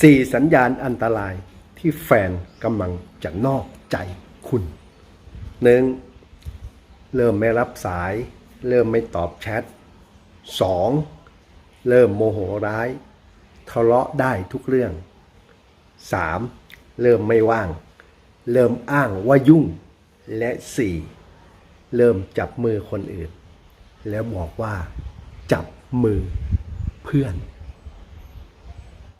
4. สัญญาณอันตรายที่แฟนกำลังจะนอกใจคุณ 1. เริ่มไม่รับสายเริ่มไม่ตอบแชท 2. เริ่มโมโหร้ายทะเลาะได้ทุกเรื่อง 3. เริ่มไม่ว่างเริ่มอ้างว่ายุ่ง และ 4. เริ่มจับมือคนอื่นแล้วบอกว่าจับมือเพื่อน